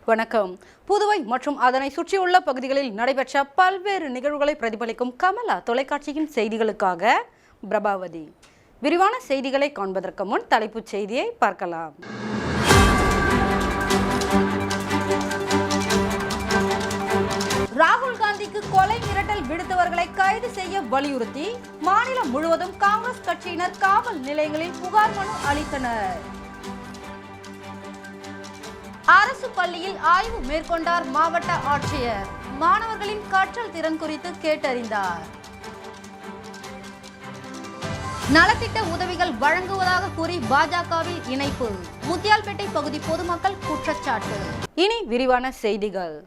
வணக்கம். புதுவை மற்றும் அதனை சுற்றியுள்ள பகுதிகளில் நடைபெற்ற பல்வேறு நிகழ்வுகளை பிரதிபலிக்கும் கமலா தொலைக்காட்சியின் செய்திகளுக்காக பிரபாவதி. விரிவான செய்திகளை காண்பதற்கு முன் தலைப்புச் செய்தியை பார்க்கலாம். ராகுல் காந்திக்கு கொலை மிரட்டல் விடுத்தவர்களை கைது செய்ய வலியுறுத்தி மாநிலம் முழுவதும் காங்கிரஸ் கட்சியினர் காவல் நிலையங்களில் புகார் மனு அளித்தனர். அரசு பள்ளியில் ஆய்வு மேற்கொண்டார் மாவட்ட ஆட்சியர். மாணவர்களின் கற்றல் திறன் குறித்து கேட்டறிந்தார். நலத்திட்ட உதவிகள் வழங்குவதாக கூறி பாஜகவில் இணைப்பு. முத்தியால்பேட்டை பகுதி பொதுமக்கள் குற்றச்சாட்டு. இனி விரிவான செய்திகள்.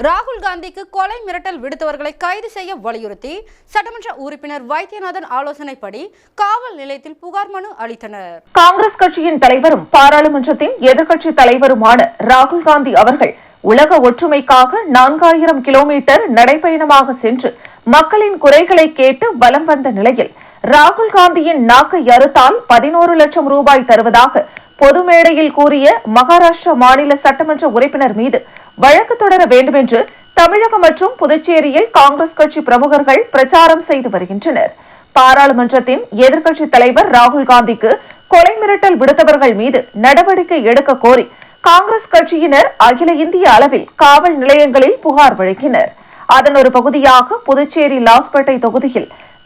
ராகுல் காந்திக்கு கொலை மிரட்டல் விடுத்தவர்களை கைது செய்ய வலியுறுத்தி சட்டமன்ற உறுப்பினர் வைத்தியநாதன் ஆலோசனைப்படி காவல் நிலையத்தில் புகார் மனு அளித்தனர். காங்கிரஸ் கட்சியின் தலைவரும் பாராளுமன்றத்தின் எதிர்க்கட்சி தலைவருமான ராகுல் காந்தி அவர்கள் உலக ஒற்றுமைக்காக 4000 கிலோமீட்டர் நடைபயணமாக சென்று மக்களின் குறைகளை கேட்டு வலம் வந்த நிலையில் ராகுல் காந்தியின் நாக்கை அறுத்தால் 11 லட்சம் ரூபாய் தருவதாக பொது மேடையில் கூறிய மகாராஷ்டிரா மாநில சட்டமன்ற உறுப்பினர் மீது வழக்கு தொடர வேண்டும் என்று தமிழகம் மற்றும் புதுச்சேரியில் காங்கிரஸ் கட்சி பிரமுகர்கள் பிரச்சாரம் செய்து வருகின்றனர். பாராளுமன்றத்தின் எதிர்க்கட்சி தலைவர் ராகுல் காந்திக்கு கொலை மிரட்டல் விடுத்தவர்கள் மீது நடவடிக்கை எடுக்க கோரி காங்கிரஸ் கட்சியினர் அகில இந்திய அளவில் காவல் நிலையங்களில் புகார் வழங்கினர். அதன் ஒரு பகுதியாக புதுச்சேரி லாஸ்பேட்டை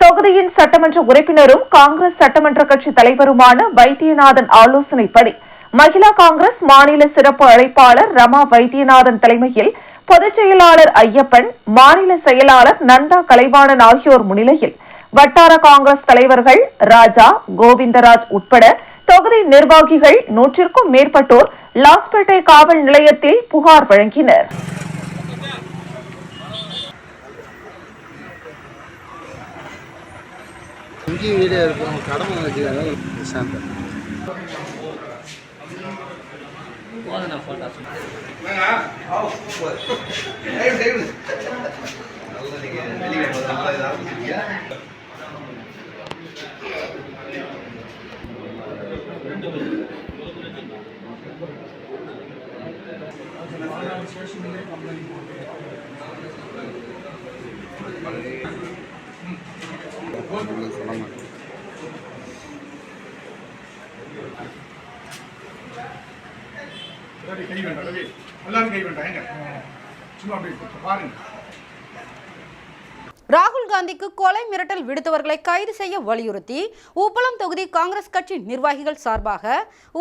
தொகுதியின் சட்டமன்ற உறுப்பினரும் காங்கிரஸ் சட்டமன்ற கட்சி தலைவருமான வைத்தியநாதன் ஆலோசனைப்படி மகிழா காங்கிரஸ் மாநில சிறப்பு அழைப்பாளர் ரமா வைத்தியநாதன் தலைமையில் பொதுச் செயலாளர் ஐயப்பன், மாநில செயலாளர் நந்தா கலைவாணன் ஆகியோர் முன்னிலையில் வட்டார காங்கிரஸ் தலைவர்கள் ராஜா, கோவிந்தராஜ் உட்பட தொகுதி நிர்வாகிகள் 100க்கும் மேற்பட்டோர் லாஸ்பேட்டை காவல் நிலையத்தில் புகார் வழங்கினர். ராகுல் காந்திக்கு கொலை மிரட்டல் விடுத்தவர்களை கைது செய்ய வலியுறுத்தி உப்பளம் தொகுதி காங்கிரஸ் கட்சி நிர்வாகிகள் சார்பாக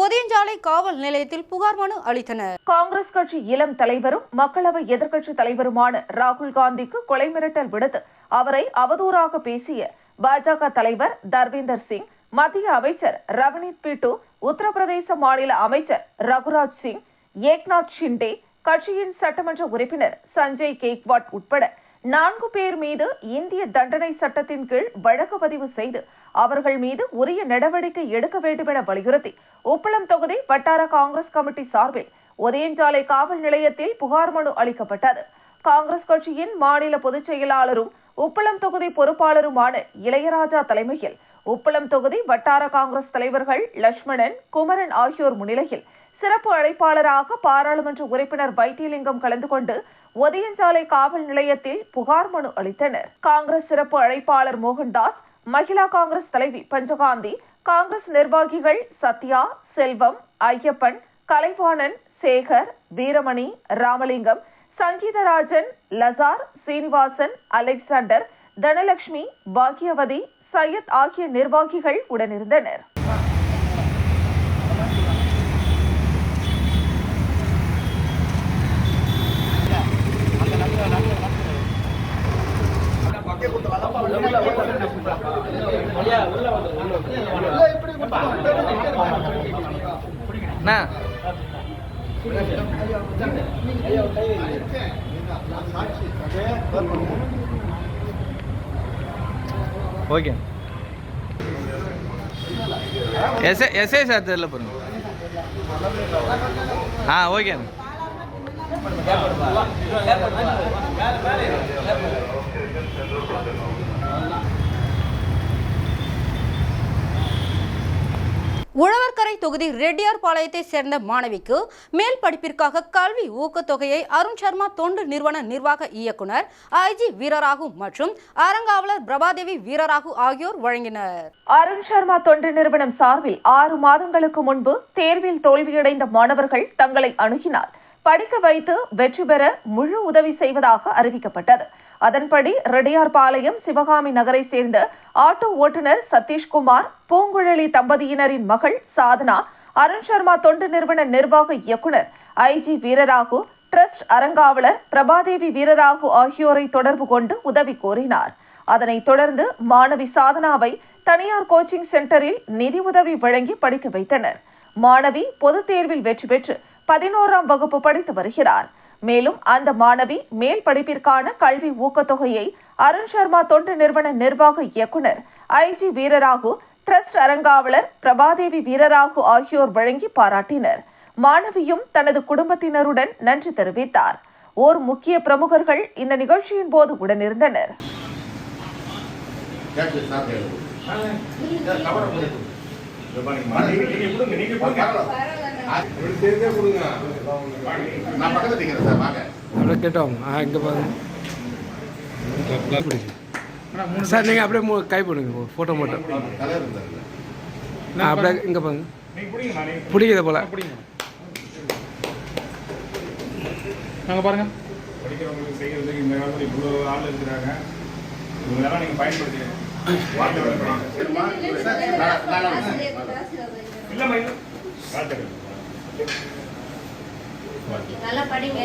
ஒதியஞ்சாலை காவல் நிலையத்தில் புகார் மனு அளித்தனர். காங்கிரஸ் கட்சி இளம் தலைவரும் மக்களவை எதிர்க்கட்சி தலைவருமான ராகுல் காந்திக்கு கொலை மிரட்டல் விடுத்து அவரை அவதூறாக பேசிய பாஜக தலைவர் தர்வீந்தர் சிங், மத்திய அமைச்சர் ரவனீத் பிட்டு, உத்தரப்பிரதேச மாநில அமைச்சர் ரகுராஜ் சிங், ஏக்நாத் ஷிண்டே, கட்சியின் சட்டமன்ற உறுப்பினர் சஞ்சய் கேக்வாட் உட்பட 4 பேர் மீது இந்திய தண்டனை சட்டத்தின் கீழ் வழக்கு பதிவு செய்து அவர்கள் மீது உரிய நடவடிக்கை எடுக்க வேண்டும் என வலியுறுத்தி உப்பளம் தொகுதி வட்டார காங்கிரஸ் கமிட்டி சார்பில் ஒதியஞ்சாலை காவல் நிலையத்தில் புகார் மனு அளிக்கப்பட்டது. காங்கிரஸ் கட்சியின் மாநில பொதுச் செயலாளரும் உப்பளம் தொகுதி பொறுப்பாளருமான இளையராஜா தலைமையில் உப்பளம் தொகுதி வட்டார காங்கிரஸ் தலைவர்கள் லட்சுமணன், குமரன் ஆகியோர் முன்னிலையில் சிறப்பு அழைப்பாளராக பாராளுமன்ற உறுப்பினர் வைத்தியலிங்கம் கலந்து கொண்டு ஒதியஞ்சாலை காவல் நிலையத்தில் புகார் மனு அளித்தனர். காங்கிரஸ் சிறப்பு அழைப்பாளர் மோகன்தாஸ், மகிழா காங்கிரஸ் தலைவி பஞ்சகாந்தி, காங்கிரஸ் நிர்வாகிகள் சத்யா, செல்வம், ஐயப்பன், கலைவாணன், சேகர், வீரமணி, ராமலிங்கம், சங்கீதராஜன், லசார், சீனிவாசன், அலெக்சாண்டர், தனலட்சுமி, பாக்யவதி, சையத் ஆகிய நிர்வாகிகள் உடனிருந்தனர். ஓகே எஸ்ஐ சார் தெரியல பாருங்க. ஓகே. உழவர்கரை தொகுதி ரெட்டியார்பாளையத்தை சேர்ந்த மாணவிக்கு மேல் படிப்பிற்காக கல்வி ஊக்கத்தொகையை அருண் சர்மா தொண்டு நிறுவன நிர்வாக இயக்குனர் ஐஜி வீரராகு மற்றும் அறங்காவலர் பிரபாதேவி வீரராகு ஆகியோர் வழங்கினர். அருண் சர்மா தொண்டு நிறுவனம் சார்பில் 6 மாதங்களுக்கு முன்பு தேர்வில் தோல்வியடைந்த மாணவர்கள் தங்களை அணுகினால் படிக்க வைத்து வெற்றி பெற முழு உதவி செய்வதாக அறிவிக்கப்பட்டது. அதன்படி ரெட்டியார்பாளையம் சிவகாமி நகரை சேர்ந்த ஆட்டோ ஓட்டுநர் சதீஷ்குமார், பூங்குழலி தம்பதியினரின் மகள் சாதனா, அருண் சர்மா தொண்டு நிறுவன நிர்வாக இயக்குனர் ஐஜி வீரராகு, டிரஸ்ட் அறங்காவலர் பிரபாதேவி வீரராகு ஆகியோரை தொடர்பு கொண்டு உதவி கோரினார். அதனைத் தொடர்ந்து மாணவி சாதனாவை தனியார் கோச்சிங் சென்டரில் நிதி உதவி வழங்கி படிக்க வைத்தனர். மாணவி பொதுத் தேர்வில் வெற்றி பெற்று 11ஆம் வகுப்பு படித்து வருகிறார். மேலும் அந்த மாணவி மேல் படிப்பிற்கான கல்வி ஊக்கத்தொகையை அருண் சர்மா தொண்டு நிறுவன நிர்வாக இயக்குனர் ஐஜி வீரராகு, டிரஸ்ட் அறங்காவலர் பிரபாதேவி வீரராகு ஆகியோர் வழங்கி பாராட்டினர். மாணவியும் தனது குடும்பத்தினருடன் நன்றி தெரிவித்தார். ஓர் முக்கிய பிரமுகர்கள் இந்த நிகழ்ச்சியின் போது உடனிருந்தனர். சார் நீங்கள் அப்படியே கை போடுங்க, ஃபோட்டோ மட்டும் அப்படியே இங்கே பாருங்க, பிடிக்குது போல நாங்கள் பாருங்க படிக்கிறவங்களுக்கு செய்கிறதுக்கு இந்த காலத்தில் இவ்வளோ ஆள் இருக்கிறாங்க. இவங்களெல்லாம் நீங்கள் பயன்படுத்தி நல்லா படிங்க.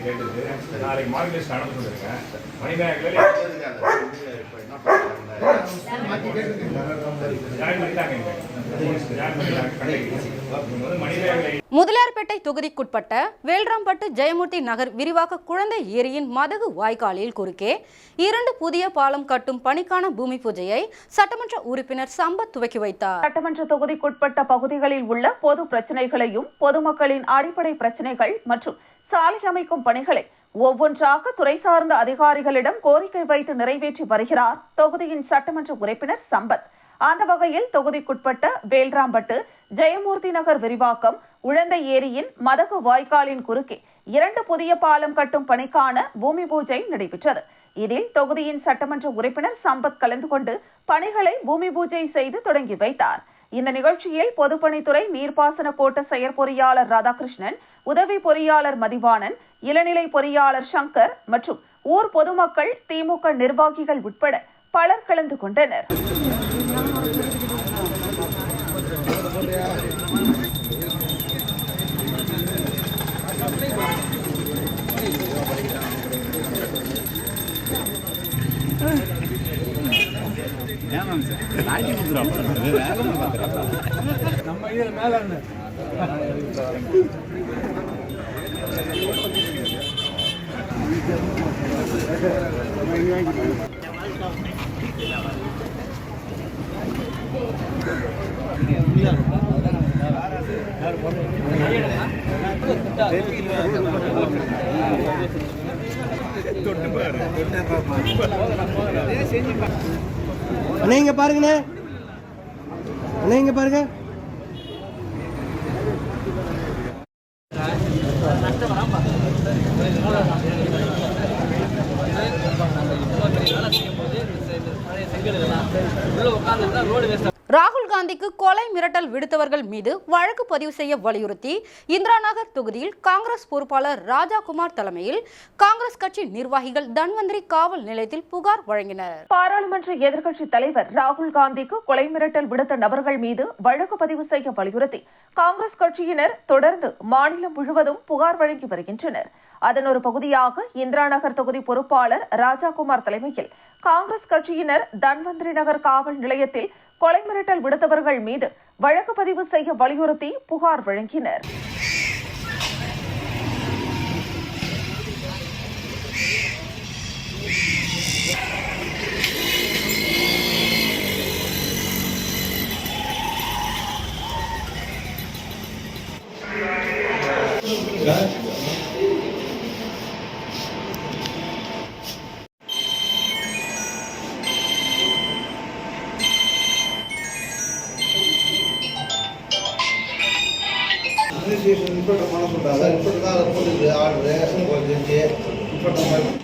கேட்டது நாளைக்கு மார்க் லிஸ்ட் அனுப்ப சொல்லிருங்க. மணிமேகலை முதலியார்பேட்டை தொகுதிக்குட்பட்ட வேல்ராம்பட்டு ஜெயமூர்த்தி நகர் விரிவாக்க குழந்தை ஏரியின் மதகு வாய்க்காலில் குறுக்கே 2 புதிய பாலம் கட்டும் பணிக்கான பூமி பூஜையை சட்டமன்ற உறுப்பினர் சம்பத் துவக்கி வைத்தார். சட்டமன்ற தொகுதிக்குட்பட்ட பகுதிகளில் உள்ள பொது பிரச்சனைகளையும் பொதுமக்களின் அடிப்படை பிரச்சனைகள் மற்றும் சாலை அமைக்கும் பணிகளை ஒவ்வொன்றாக துறை சார்ந்த அதிகாரிகளிடம் கோரிக்கை வைத்து நிறைவேற்றி வருகிறார் தொகுதியின் சட்டமன்ற உறுப்பினர் சம்பத். அந்த வகையில் தொகுதிக்குட்பட்ட வேல்ராம்பட்டு ஜெயமூர்த்தி நகர் விரிவாக்கம் உழந்தை ஏரியின் மதகு வாய்க்காலின் குறுக்கே 2 புதிய பாலம் கட்டும் பணிக்கான பூமி பூஜை நடைபெற்றது. இதில் தொகுதியின் சட்டமன்ற உறுப்பினர் சம்பத் கலந்து கொண்டு பணிகளை பூமி பூஜை செய்து தொடங்கி வைத்தார். இந்த நிகழ்ச்சியில் பொதுப்பணித்துறை நீர்ப்பாசன கோட்ட செயற்பொறியாளர் ராதாகிருஷ்ணன், உதவி பொறியாளர் மதிவாணன், இளநிலை பொறியாளர் சங்கர் மற்றும் ஊர் பொதுமக்கள், திமுக நிர்வாகிகள் உட்பட பலர் கலந்து கொண்டனர். நம்ம இதில் மேலே நீங்க பாருங்கண்ணே, நீங்க பாருங்க. ராகுல் காந்திக்கு கொலை மிரட்டல் விடுத்தவர்கள் மீது வழக்கு பதிவு செய்ய வலியுறுத்தி இந்திரா நகர் தொகுதியில் காங்கிரஸ் பொறுப்பாளர் ராஜாகுமார் தலைமையில் காங்கிரஸ் கட்சி நிர்வாகிகள் தன்வந்திரி காவல் நிலையத்தில் புகார் வழங்கினர். பாராளுமன்ற எதிர்க்கட்சித் தலைவர் ராகுல் காந்திக்கு கொலை மிரட்டல் விடுத்த நபர்கள் மீது வழக்கு பதிவு செய்ய வலியுறுத்தி காங்கிரஸ் கட்சியினர் தொடர்ந்து மாநிலம் முழுவதும் புகார் வழங்கி வருகின்றனர். அதன் ஒரு பகுதியாக இந்திரா நகர் தொகுதி பொறுப்பாளர் ராஜாகுமார் தலைமையில் காங்கிரஸ் கட்சியினர் தன்வந்திரி நகர் காவல் நிலையத்தில் கொலை மிரட்டல் விடுத்தவர்கள் மீது வழக்கு பதிவு செய்ய வலியுறுத்தி புகார் வழங்கினர். போட்டாங்க. இப்போ தான் அதை போட்டுது ஆர்டரு செஞ்சு இப்போ நம்ம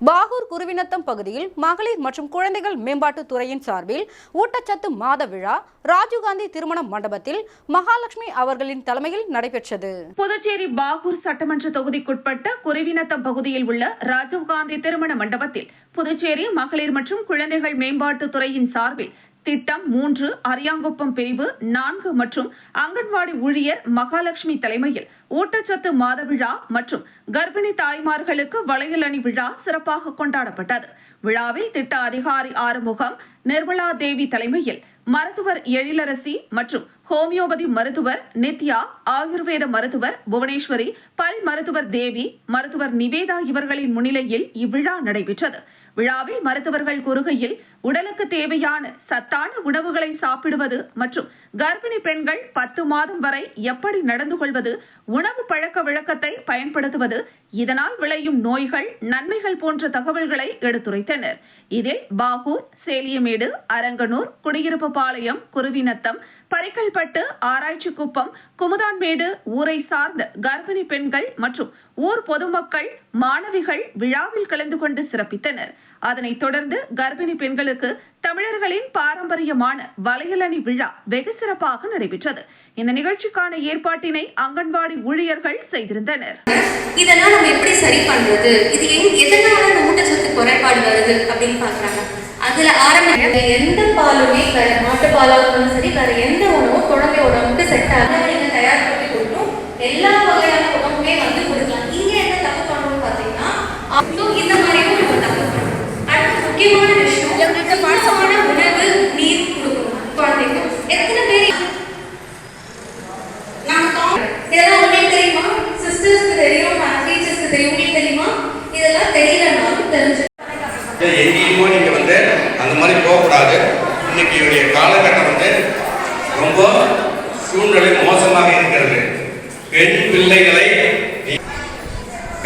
பாகூர் குருவினத்தம் பகுதியில் மகளிர் மற்றும் குழந்தைகள் மேம்பாட்டுத் துறையின் சார்பில் ஊட்டச்சத்து மாத விழா ராஜீவ்காந்தி திருமண மண்டபத்தில் மகாலட்சுமி அவர்களின் தலைமையில் நடைபெற்றது. புதுச்சேரி பாகூர் சட்டமன்ற தொகுதிக்குட்பட்ட குருவினத்தம் பகுதியில் உள்ள ராஜீவ்காந்தி திருமண மண்டபத்தில் புதுச்சேரி மகளிர் மற்றும் குழந்தைகள் மேம்பாட்டுத் துறையின் சார்பில் திட்டம் 3 அரியாங்குப்பம் பிரிவு 4 மற்றும் அங்கன்வாடி ஊழியர் மகாலட்சுமி தலைமையில் ஊட்டச்சத்து மாத விழா மற்றும் கர்ப்பிணி தாய்மார்களுக்கு வளையல் அணி விழா சிறப்பாக கொண்டாடப்பட்டது. விழாவில் திட்ட அதிகாரி ஆறுமுகம், நிர்மலா தேவி தலைமையில் மருத்துவர் எழிலரசி மற்றும் ஹோமியோபதி மருத்துவர் நித்யா, ஆயுர்வேத மருத்துவர் புவனேஸ்வரி, பல் மருத்துவர் தேவி, மருத்துவர் நிவேதா இவர்களின் முன்னிலையில் இவ்விழா நடைபெற்றது. விழாவில் மருத்துவர்கள் கூறுகையில் உடலுக்கு தேவையான சத்தான உணவுகளை சாப்பிடுவது மற்றும் கர்ப்பிணி பெண்கள் 10 மாதம் வரை எப்படி நடந்து கொள்வது, உணவு பழக்க வழக்கத்தை பயன்படுத்துவது, இதனால் விளையும் நோய்கள், நன்மைகள் போன்ற தகவல்களை எடுத்துரைத்தனர். இதில் பாகூர், சேலியமேடு, அரங்கனூர், குடியிருப்பு பாளையம், குருவினத்தம், பரிக்கல்பட்டு, ஆராய்ச்சிக்குப்பம், குமுதான்மேடு ஊரை சார்ந்த கர்ப்பிணி பெண்கள் மற்றும் ஊர் பொதுமக்கள், மாணவிகள் விழாவில் கலந்து கொண்டு சிறப்பித்தனர். அதனைத் தொடர்ந்து கர்ப்பிணி பெண்களுக்கு தமிழர்களின் பாரம்பரியமான வளையலணி விழா வெகு சிறப்பாக நடைபெற்றது. இந்த நிகழ்ச்சிக்கான ஏற்பாட்டினை அங்கன்வாடி ஊழியர்கள் செய்திருந்தனர். இதெல்லாம் நம்ம எப்படி சரி பண்றது, இது எதனால ஊட்டச்சத்து குறைபாடு வருது அப்படின்னு பாக்குறாங்க. அதுல ஆரம்பிக்க எந்த பாலுமே மாட்டு பாலாக சரி, வேற எந்த உணவும் குழந்தை உடம்புக்கு செட் ஆக நீங்க தயார்படுத்தி கொடுக்கணும். எல்லா வகையான உணவுமே வந்து கொடுக்கலாம். இங்க என்ன தப்பு பண்ணணும்னு பாத்தீங்கன்னா இந்த மாதிரியும் நம்ம தப்பு பண்ணணும். அடுத்த முக்கியமான விஷயம், சுத்தமான உணவு, நீர் கொடுக்கணும் குழந்தைக்கு. எத்தனை பேர் இதெல்லாம் உங்களுக்கு தெரியுமா? சிஸ்டர்ஸ்க்கு தெரியும், டீச்சர்ஸ்க்கு தெரியும். உங்களுக்கு தெரியுமா? இதெல்லாம் தெரியலனாலும் தெரிஞ்சு எங்கேயுமோ நீங்க வந்து அந்த மாதிரி போகக்கூடாது. இன்னைக்கு காலகட்டம் வந்து ரொம்ப சூழ்நிலை மோசமாக இருக்கிறது. பெண் பிள்ளைகளை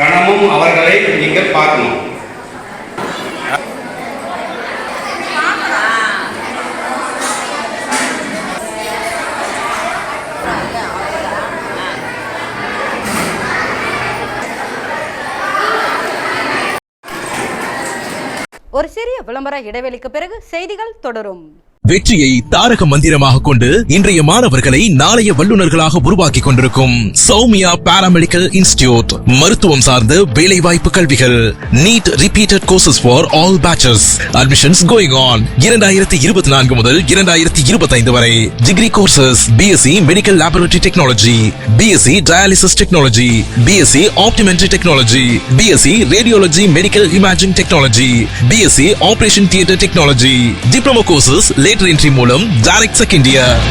கணமும் அவர்களை நீங்கள் பார்க்கணும். ஒரு சிறிய விளம்பர இடைவெளிக்கு பிறகு செய்திகள் தொடரும். வெற்றியை தாரக மந்திரமாக கொண்டு இன்றைய மாணவர்களை நாளைய வல்லுநர்களாக உருவாக்கி கொண்டிருக்கும் சௌமியா பாராமெடிக்கல் இன்ஸ்டிடியூட் மருத்துவம் சார்ந்த வேலைவாய்ப்பு கல்விகள். NEET repeated courses for all batches. Admissions going on. 2024 முதல் 2025 வரை. Degree courses BSc medical laboratory technology, BSc dialysis technology, BSc optometry technology, BSc radiology medical imaging technology, BSc operation theatre technology. Diploma courses lateral entry மூலம் direct second year.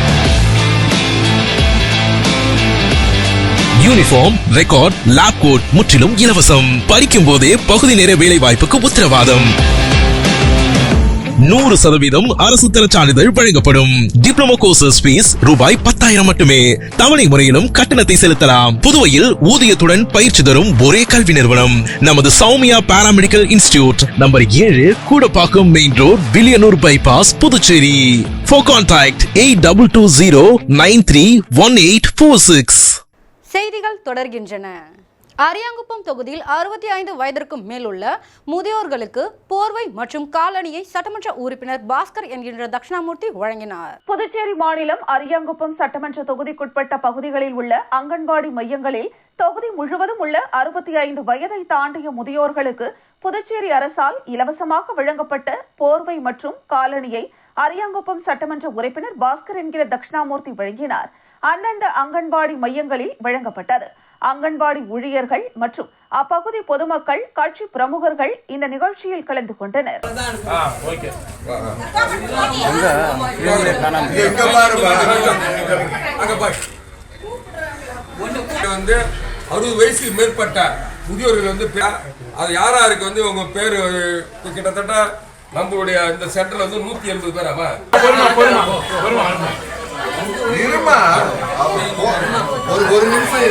Uniform, record, lab coat முற்றிலும் இலவசம். படிக்கும் போதே பகுதி நேர வேலை வாய்ப்புக்கு உத்தரவாதம். 100% அரசு தர சான்றிதழ் வழங்கப்படும். டிப்ளமோ கோர்சஸ் ஃபீஸ் ரூபாய் 10,000 மட்டுமே. தவணை முறையிலும் கட்டணத்தை செலுத்தலாம். புதுவையில் ஊதியத்துடன் பயிற்சி தரும் ஒரே கல்வி நிறுவனம் நமது Soumya paramedical institute, number 7, Koodapakkam main road, Villianur bypass, Puducherry. For contact 8220931846. செய்திகள் தொடர்கின்றன. அரியாங்குப்பம் தொகுதியில் 65 வயதிற்கும் மேலுள்ள முதியோர்களுக்கு போர்வை மற்றும் காலணியை சட்டமன்ற உறுப்பினர் பாஸ்கர் என்கின்ற தட்சிணாமூர்த்தி வழங்கினார். புதுச்சேரி மாநிலம் அரியாங்குப்பம் சட்டமன்ற தொகுதிக்குட்பட்ட பகுதிகளில் உள்ள அங்கன்வாடி மையங்களில் தொகுதி முழுவதும் உள்ள 65 வயதை தாண்டிய முதியோர்களுக்கு புதுச்சேரி அரசால் இலவசமாக வழங்கப்பட்ட போர்வை மற்றும் காலணியை அரியாங்குப்பம் சட்டமன்ற உறுப்பினர் பாஸ்கர் என்கிற தட்சிணாமூர்த்தி வழங்கினார். அந்தந்த அங்கன்வாடி மையங்களில் வழங்கப்பட்டது. அங்கன்வாடி ஊழியர்கள் மற்றும் அப்பகுதி பொதுமக்கள், கட்சி பிரமுகர்கள் இந்த நிகழ்ச்சியில் கலந்து கொண்டனர். வந்து 60 வயசுக்கு மேற்பட்ட முதியோர்கள் வந்து அது யாராருக்கு வந்து உங்க பேரு கிட்டத்தட்ட நம்மளுடைய இந்த சென்டர்ல வந்து 180 பேராமா இருமா ஒரு நிமிஷம்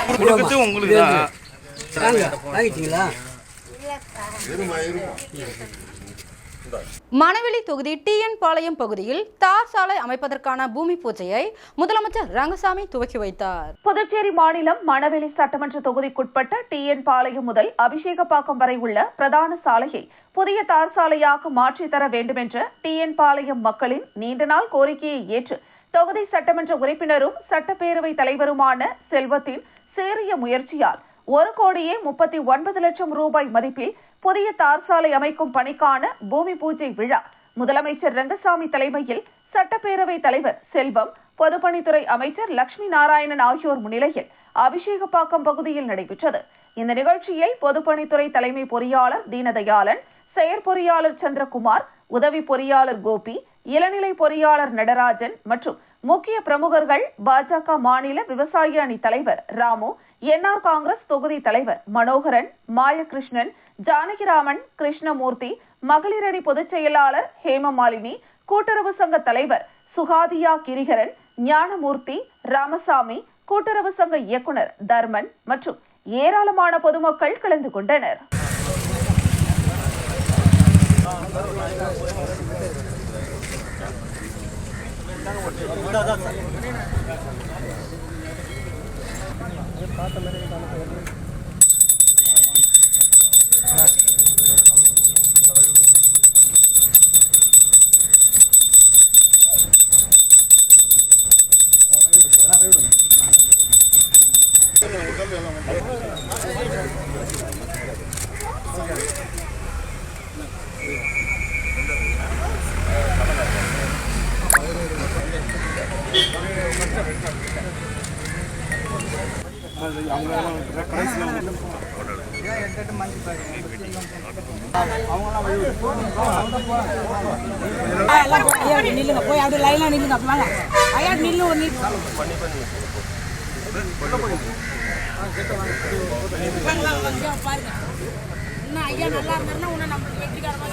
கொடுக்கறது உங்களுக்கு தான். மணவெளி தொகுதி டிஎன் பாளையம் பகுதியில் தார் சாலை அமைப்பதற்கான பூமி பூஜையை முதலமைச்சர் ரங்கசாமி துவக்கி வைத்தார். புதுச்சேரி மாநிலம் மணவெளி சட்டமன்ற தொகுதிக்குட்பட்ட டிஎன் பாளையம் முதல் அபிஷேகப்பாக்கம் வரை உள்ள பிரதான சாலையை புதிய தார் சாலையாக மாற்றித் தர வேண்டுமென்ற டிஎன் பாளையம் மக்களின் நீண்ட நாள் கோரிக்கையை ஏற்று தொகுதி சட்டமன்ற உறுப்பினரும் சட்டப்பேரவை தலைவருமான செல்வத்தின் சீரிய முயற்சியால் 1,39,00,000 ரூபாய் மதிப்பில் புதிய தார் சாலை அமைக்கும் பணிக்கான பூமி பூஜை விழா முதலமைச்சர் ரங்கசாமி தலைமையில் சட்டப்பேரவை தலைவர் செல்வம், பொதுப்பணித்துறை அமைச்சர் லட்சுமி நாராயணன் ஆகியோர் முன்னிலையில் அபிஷேகப்பாக்கம் பகுதியில் நடைபெற்றது. இந்த நிகழ்ச்சியில் பொதுப்பணித்துறை தலைமை பொறியாளர் தீனதயாளன், செயற்பொறியாளர் சந்திரகுமார், உதவி பொறியாளர் கோபி, இளநிலை பொறியாளர் நடராஜன் மற்றும் முக்கிய பிரமுகர்கள், பாஜக மாநில விவசாய அணி தலைவர் ராமு, என்ஆர் காங்கிரஸ் தொகுதி தலைவர் மனோகரன், மாயகிருஷ்ணன், ஜானகிராமன், கிருஷ்ணமூர்த்தி, மகளிரணி பொதுச் செயலாளர் ஹேமமாலினி, கூட்டுறவு சங்க தலைவர் சுகாதியா கிரிகரன், ஞானமூர்த்தி, ராமசாமி, கூட்டுறவு சங்க இயக்குனர் தர்மன் மற்றும் ஏராளமான பொதுமக்கள் கலந்து கொண்டனர். போய் அப்படியே லைனா நில்லுங்க. வாங்க ஐயா நில்லு பாருங்க. இன்னும் ஐயா நல்லா இருந்தாருன்னா உன்னை நம்ம வெற்றிகரமாக.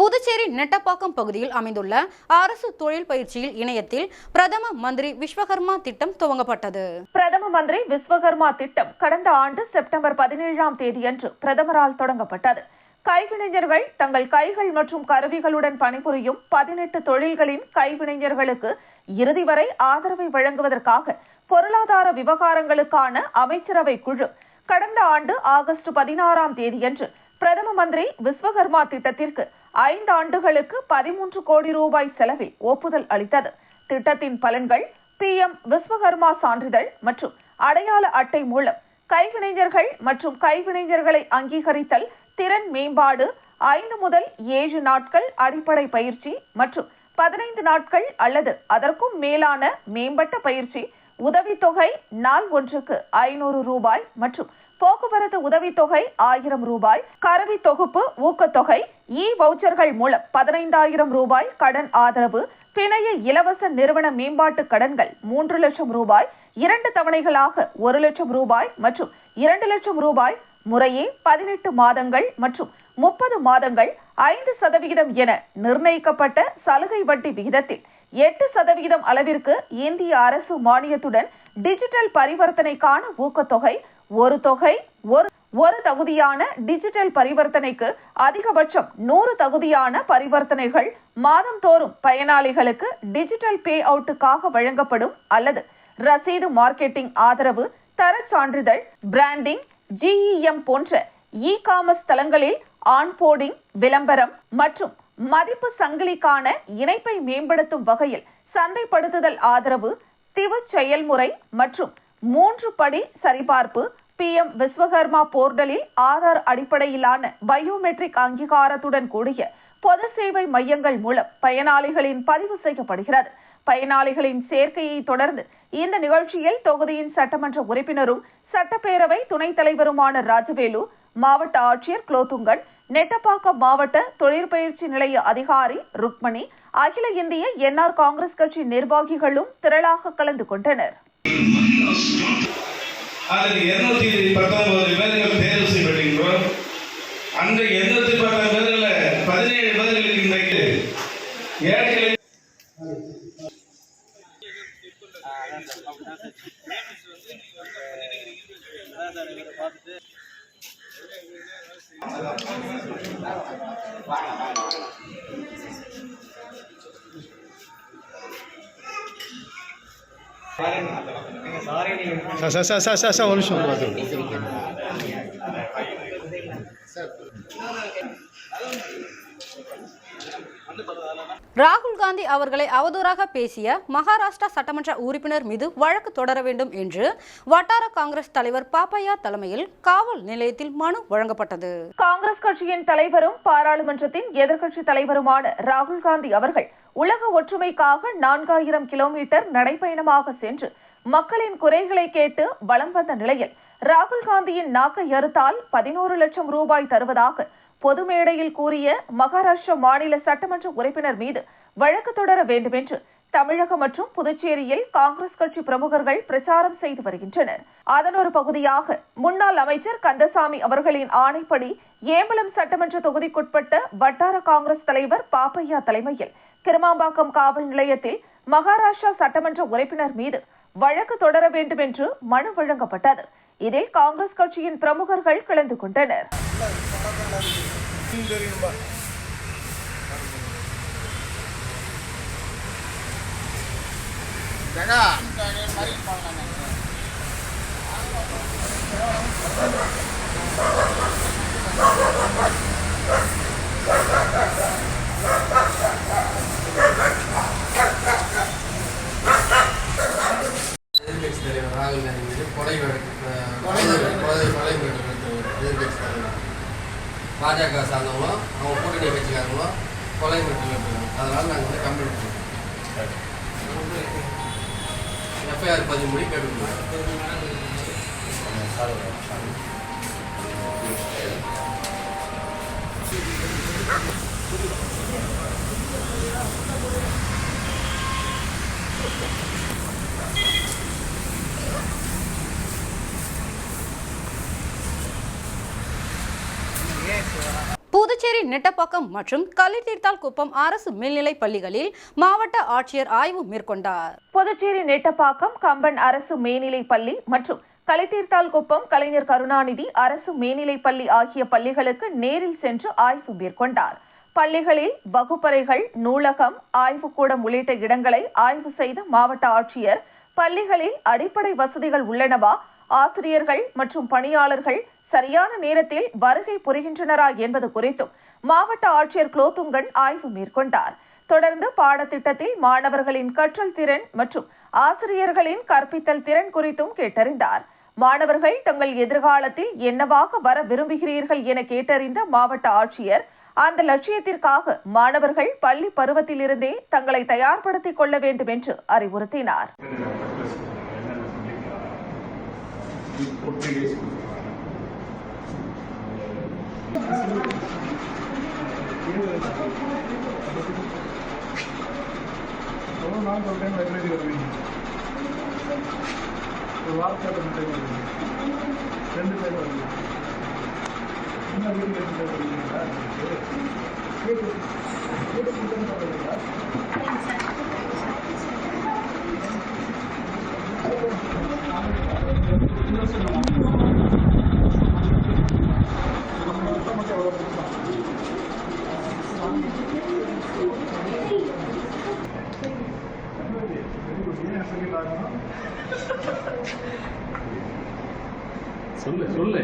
புதுச்சேரி நெட்டப்பாக்கம் பகுதியில் அமைந்துள்ள அரசு தொழில் பயிற்சியில் இணையத்தில் பிரதம மந்திரி விஸ்வகர்மா திட்டம் துவங்கப்பட்டது. பிரதம மந்திரி விஸ்வகர்மா திட்டம் கடந்த ஆண்டு செப்டம்பர் 17ஆம் தேதியன்று பிரதமரால் தொடங்கப்பட்டது. கைவினைஞர்கள் தங்கள் கைகள் மற்றும் கருவிகளுடன் பணிபுரியும் 18 தொழில்களின் கைவினைஞர்களுக்கு இறுதி வரை ஆதரவை வழங்குவதற்காக பொருளாதார விவகாரங்களுக்கான அமைச்சரவை குழு கடந்த ஆண்டு ஆகஸ்ட் 16ஆம் தேதியன்று பிரதம மந்திரி விஸ்வகர்மா திட்டத்திற்கு 5 ஆண்டுகளுக்கு 13 கோடி ரூபாய் செலவில் ஒப்புதல் அளித்தது. திட்டத்தின் பலன்கள் PM விஸ்வகர்மா சான்றிதழ் மற்றும் அடையாள அட்டை மூலம் கைவினைஞர்கள் மற்றும் கைவினைஞர்களை அங்கீகரித்தல், திறன் மேம்பாடு, 5 முதல் 7 நாட்கள் அடிப்படை பயிற்சி மற்றும் 15 நாட்கள் அல்லது அதற்கும் மேலான மேம்பட்ட பயிற்சி, உதவித்தொகை நாள் ஒன்றுக்கு 500 ரூபாய் மற்றும் போக்குவரத்து உதவித்தொகை 1000 ரூபாய், கருவி தொகுப்பு ஊக்கத்தொகை, வவுச்சர்கள் மூலம் 15,000 ரூபாய் கடன் ஆதரவு, பிணைய இலவச நிறுவன மேம்பாட்டு கடன்கள் 3 லட்சம் ரூபாய், 2 தவணைகளாக 1 லட்சம் ரூபாய் மற்றும் 2 லட்சம் ரூபாய், முறையே 18 மாதங்கள் மற்றும் 30 மாதங்கள் 5% என நிர்ணயிக்கப்பட்ட சலுகை வட்டி விகிதத்தில் 8% அளவிற்கு இந்திய அரசு மானியத்துடன் டிஜிட்டல் பரிவர்த்தனைக்கான ஊக்கத்தொகை, ஒரு தகுதியான டிஜிட்டல் பரிவர்த்தனைக்கு அதிகபட்சம் 100 தகுதியான பரிவர்த்தனைகள் மாதந்தோறும் பயனாளிகளுக்கு டிஜிட்டல் பே அவுட்டுக்காக வழங்கப்படும் அல்லது ரசீது மார்க்கெட்டிங் ஆதரவு, தர சான்றிதழ், பிராண்டிங், GEM போன்ற காமர்ஸ் தளங்களில் ஆன்போர்டிங், விளம்பரம் மற்றும் மதிப்பு சங்கிலிக்கான இணைப்பை மேம்படுத்தும் வகையில் சந்தைப்படுத்துதல் ஆதரவு, திவு செயல்முறை மற்றும் 3 படி சரிபார்ப்பு, PM விஸ்வகர்மா போர்ட்டலில் ஆதார் அடிப்படையிலான பயோமெட்ரிக் அங்கீகாரத்துடன் கூடிய பொது சேவை மையங்கள் மூலம் பயனாளிகளின் பதிவு செய்யப்படுகிறது. பயனாளிகளின் சேர்க்கையை தொடர்ந்து இந்த நிகழ்ச்சியில் தொகுதியின் சட்டமன்ற உறுப்பினரும் சட்டப்பேரவை துணைத் தலைவருமான ராஜவேலு, மாவட்ட ஆட்சியர் குலோத்துங்கன், நெட்டப்பாக்கம் மாவட்ட தொழிற்பயிற்சி நிலைய அதிகாரி ருக்மணி, அகில இந்திய NR காங்கிரஸ் கட்சி நிர்வாகிகளும் திரளாக கலந்து கொண்டனர். அதில் 219 பேர்கள் தேர்வு செய்யப்படுகின்றோம். அந்த 219 ஏழைகளை சார் ஒரு நிமிஷம் ராகுல் காந்தி அவர்களை அவதூறாக பேசிய மகாராஷ்டிரா சட்டமன்ற உறுப்பினர் மீது வழக்கு தொடர வேண்டும் என்று வட்டார காங்கிரஸ் தலைவர் பாப்பையா தலைமையில் காவல் நிலையத்தில் மனு வழங்கப்பட்டது. காங்கிரஸ் கட்சியின் தலைவரும் பாராளுமன்றத்தின் எதிர்க்கட்சி தலைவருமான ராகுல் காந்தி அவர்கள் உலக ஒற்றுமைக்காக 4000 கிலோமீட்டர் நடைபயணமாக சென்று மக்களின் குறைகளை கேட்டு வலம் வந்த நிலையில் ராகுல் காந்தியின் நாக்கை அறுத்தால் 11 லட்சம் ரூபாய் தருவதாக பொது மேடையில் கூறிய மகாராஷ்டிரா மாநில சட்டமன்ற உறுப்பினர் மீது வழக்கு தொடர வேண்டும் என்று தமிழகம் மற்றும் புதுச்சேரியில் காங்கிரஸ் கட்சி பிரமுகர்கள் பிரச்சாரம் செய்து வருகின்றனர். அதன் ஒரு பகுதியாக முன்னாள் அமைச்சர் கந்தசாமி அவர்களின் ஆணைப்படி ஏம்பலம் சட்டமன்ற தொகுதிக்குட்பட்ட வட்டார காங்கிரஸ் தலைவர் பாப்பையா தலைமையில் கிருமாம்பாக்கம் காவல் நிலையத்தில் மகாராஷ்டிரா சட்டமன்ற உறுப்பினர் மீது வழக்கு தொடர வேண்டும் என்று மனு வழங்கப்பட்டது. இதில் காங்கிரஸ் கட்சியின் பிரமுகர்கள் கலந்து கொண்டனர். ராகுல் காந்தி மீது கொலை பாஜக சார்ந்தவங்களும் அவங்க கூட்டணி கட்சிக்காரங்களும் கொலை மிரட்டல் அதனால நாங்கள் கம்ப்ளைண்ட் பண்ணுறோம். எஃப்ஐஆர் 10 மணி கேட்டுக்கிறோம். புதுச்சேரி நெட்டப்பாக்கம் மற்றும் கள்ளித்தீர்த்தால் குப்பம் அரசு மேல்நிலைப் பள்ளிகளில் மாவட்ட ஆட்சியர் ஆய்வு மேற்கொண்டார். புதுச்சேரி நெட்டப்பாக்கம் கம்பன் அரசு மேல்நிலைப் பள்ளி மற்றும் கள்ளித்தீர்த்தால் குப்பம் கலைஞர் கருணாநிதி அரசு மேல்நிலைப் பள்ளி ஆகிய பள்ளிகளுக்கு நேரில் சென்று ஆய்வு மேற்கொண்டார். பள்ளிகளில் வகுப்பறைகள், நூலகம், ஆய்வுக்கூடம் உள்ளிட்ட இடங்களை ஆய்வு செய்த மாவட்ட ஆட்சியர் பள்ளிகளில் அடிப்படை வசதிகள் உள்ளனவா, ஆசிரியர்கள் மற்றும் பணியாளர்கள் சரியான நேரத்தில் வருகை புரிகின்றனரா என்பது குறித்தும் மாவட்ட ஆட்சியர் குலோத்துங்கன் ஆய்வு மேற்கொண்டார். தொடர்ந்து பாடத்திட்டத்தில் மாணவர்களின் கற்றல் திறன் மற்றும் ஆசிரியர்களின் கற்பித்தல் திறன் குறித்தும் கேட்டறிந்தார். மாணவர்கள் தங்கள் எதிர்காலத்தில் என்னவாக வர விரும்புகிறீர்கள் என கேட்டறிந்த மாவட்ட ஆட்சியர் அந்த லட்சியத்திற்காக மாணவர்கள் பள்ளி பருவத்திலிருந்தே தங்களை தயார்படுத்திக் கொள்ள வேண்டும் என்று அறிவுறுத்தினார். சொல்லு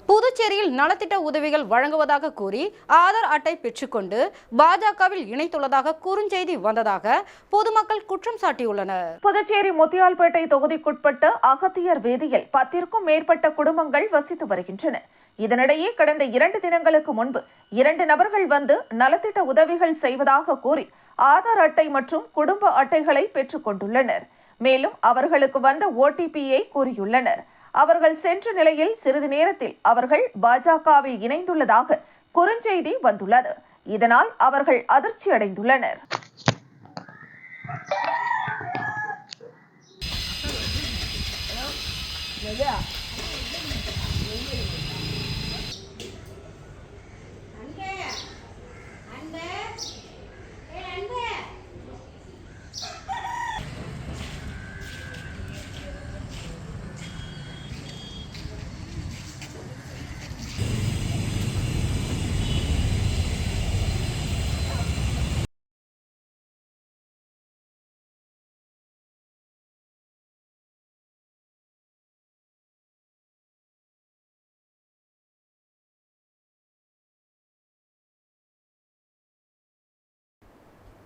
புதுச்சேரியில் நலத்திட்ட உதவிகள் வழங்குவதாக கூறி ஆதார் அட்டை பெற்றுக்கொண்டு பாஜகவில் இணைத்துள்ளதாக குறுஞ்செய்தி வந்ததாக பொதுமக்கள் குற்றம் சாட்டியுள்ளனர். புதுச்சேரி முத்தியால்பேட்டை தொகுதிக்குட்பட்ட அகத்தியர் வீதியில் 10க்கும் மேற்பட்ட குடும்பங்கள் வசித்து வருகின்றன. இதனிடையே கடந்த 2 தினங்களுக்கு முன்பு 2 நபர்கள் வந்து நலத்திட்ட உதவிகள் செய்வதாக கூறி ஆதார் அட்டை மற்றும் குடும்ப அட்டைகளை பெற்றுக் கொண்டுள்ளனர். மேலும் அவர்களுக்கு வந்த OTP-யை கூறியுள்ளனர். அவர்கள் சென்ற நிலையில் சிறிது நேரத்தில் அவர்கள் பாஜகவில் இணைந்துள்ளதாக குறுஞ்செய்தி வந்துள்ளது. இதனால் அவர்கள் அதிர்ச்சி அடைந்துள்ளனர்.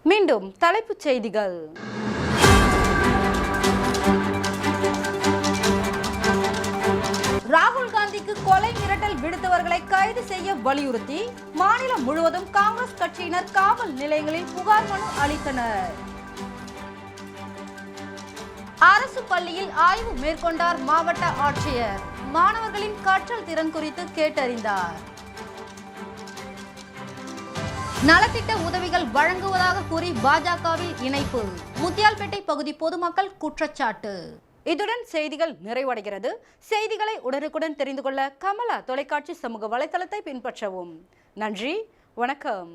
மீண்டும் தலைப்புச் செய்திகள். ராகுல் காந்திக்கு கொலை மிரட்டல் விடுத்தவர்களை கைது செய்ய வலியுறுத்தி மாநிலம் முழுவதும் காங்கிரஸ் கட்சியினர் காவல் நிலையங்களில் புகார் மனு அளித்தனர். அரசு பள்ளியில் ஆய்வு மேற்கொண்டார் மாவட்ட ஆட்சியர். மாணவர்களின் கற்றல் திறன் குறித்து கேட்டறிந்தார். நலத்திட்ட உதவிகள் வழங்குவதாக கூறி பாஜகவில் இணைப்பு. முத்தியால்பேட்டை பகுதி பொதுமக்கள் குற்றச்சாட்டு. இதுடன் செய்திகள் நிறைவடைகிறது. செய்திகளை உடனுக்குடன் தெரிந்து கொள்ள கமலா தொலைக்காட்சி சமூக வலைதளத்தை பின்பற்றவும். நன்றி, வணக்கம்.